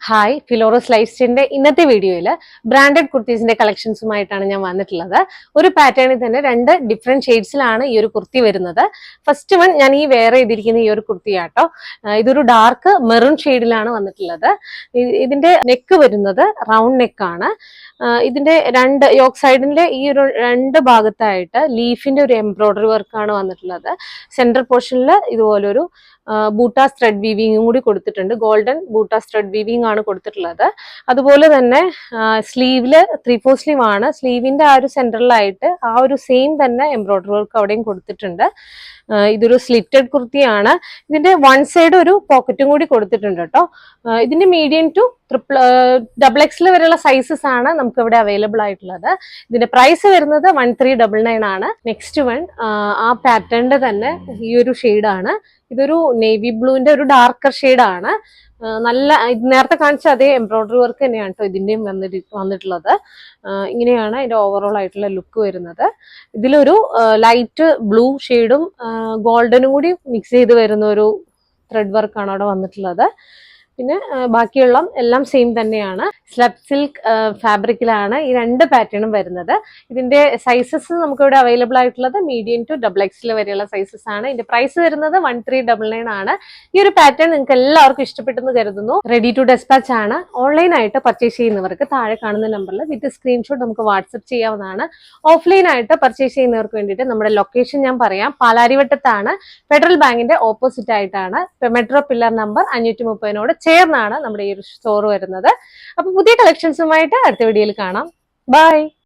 Hi, ഫിലോറസ് life സ്റ്റൈലിന്റെ ഇന്നത്തെ വീഡിയോയിൽ branded കുർത്തീസിന്റെ കളക്ഷൻസുമായിട്ടാണ് ഞാൻ വന്നിട്ടുള്ളത്. ഒരു പാറ്റേണിൽ തന്നെ രണ്ട് ഡിഫറെന്റ് ഷെയ്ഡ്സിലാണ് ഈ ഒരു കുർത്തി വരുന്നത്. ഫസ്റ്റ് വൺ ഞാൻ ഈ വെയർ ചെയ്തിരിക്കുന്ന ഈ ഒരു കുർത്തിയാട്ടോ. ഇതൊരു ഡാർക്ക് മെറൂൺ ഷെയ്ഡിലാണ് വന്നിട്ടുള്ളത്. ഇതിന്റെ നെക്ക് വരുന്നത് റൗണ്ട് നെക്കാണ്. ഇതിന്റെ രണ്ട് യോക്ക് സൈഡിന്റെ ഈ ഒരു രണ്ട് ഭാഗത്തായിട്ട് ലീഫിന്റെ ഒരു എംബ്രോയിഡറി വർക്കാണ് വന്നിട്ടുള്ളത്. സെൻട്രൽ പോർഷനിൽ ഇതുപോലൊരു ബൂട്ടാസ് ത്രെഡ് വീവിങ്ങും കൂടി കൊടുത്തിട്ടുണ്ട്. ഗോൾഡൻ ബൂട്ടാസ് ത്രെഡ് വീവിംഗ് ആണ് കൊടുത്തിട്ടുള്ളത്. അതുപോലെ തന്നെ സ്ലീവില് 3/4 സ്ലീവ് ആണ്. സ്ലീവിന്റെ ആ ഒരു സെന്ററിലായിട്ട് ആ ഒരു സെയിം തന്നെ എംബ്രോയിഡറി വർക്ക് അവിടെയും കൊടുത്തിട്ടുണ്ട്. ഇതൊരു സ്ലിറ്റഡ് കുർത്തിയാണ്. ഇതിന്റെ വൺ സൈഡ് ഒരു പോക്കറ്റും കൂടി കൊടുത്തിട്ടുണ്ട് കേട്ടോ. ഇതിന്റെ മീഡിയം ടു XXL വരെയുള്ള സൈസസ് ആണ് നമുക്ക് ഇവിടെ അവൈലബിൾ ആയിട്ടുള്ളത്. ഇതിന്റെ പ്രൈസ് വരുന്നത് 1399 ആണ്. നെക്സ്റ്റ് വൺ ആ പാറ്റേണിന്റെ തന്നെ ഈ ഒരു ഷെയ്ഡാണ്. ഇതൊരു നേവി ബ്ലൂവിന്റെ ഒരു ഡാർക്കർ ഷെയ്ഡാണ്. നല്ല നേരത്തെ കാണിച്ച അതേ എംബ്രോയിഡറി വർക്ക് തന്നെയാണ് കേട്ടോ ഇതിന്റെയും വന്നിട്ടുള്ളത്. ഇങ്ങനെയാണ് അതിന്റെ ഓവറോൾ ആയിട്ടുള്ള ലുക്ക് വരുന്നത്. ഇതിലൊരു ലൈറ്റ് ബ്ലൂ ഷെയ്ഡും ഗോൾഡനും കൂടി മിക്സ് ചെയ്ത് വരുന്ന ഒരു ത്രെഡ് വർക്കാണ് അവിടെ വന്നിട്ടുള്ളത്. പിന്നെ ബാക്കിയുള്ള എല്ലാം സെയിം തന്നെയാണ്. സ്ലബ് സിൽക്ക് ഫാബ്രിക്കിലാണ് ഈ രണ്ട് പാറ്റേണും വരുന്നത്. ഇതിന്റെ സൈസസ് നമുക്ക് ഇവിടെ അവൈലബിൾ ആയിട്ടുള്ളത് മീഡിയം ടു XXL വരെയുള്ള സൈസസ് ആണ്. ഇതിന്റെ പ്രൈസ് വരുന്നത് 1399 ആണ്. ഈ ഒരു പാറ്റേൺ നിങ്ങൾക്ക് എല്ലാവർക്കും ഇഷ്ടപ്പെട്ടെന്ന് കരുതുന്നു. റെഡി ടു ഡെസ്പാച്ച് ആണ്. ഓൺലൈനായിട്ട് പർച്ചേസ് ചെയ്യുന്നവർക്ക് താഴെ കാണുന്ന നമ്പറിൽ വിത്ത് സ്ക്രീൻഷോട്ട് നമുക്ക് വാട്സപ്പ് ചെയ്യാവുന്നതാണ്. ഓഫ്ലൈൻ ആയിട്ട് പർച്ചേസ് ചെയ്യുന്നവർക്ക് വേണ്ടിയിട്ട് നമ്മുടെ ലൊക്കേഷൻ ഞാൻ പറയാം. പാലാരിവട്ടത്താണ്. ഫെഡറൽ ബാങ്കിന്റെ ഓപ്പോസിറ്റ് ആയിട്ടാണ്. മെട്രോ പില്ലർ നമ്പർ 530 ചേർന്നാണ് നമ്മുടെ ഈ ഒരു സ്റ്റോർ വരുന്നത്. അപ്പൊ പുതിയ കളക്ഷൻസുമായിട്ട് അടുത്ത വീഡിയോയിൽ കാണാം. ബൈ.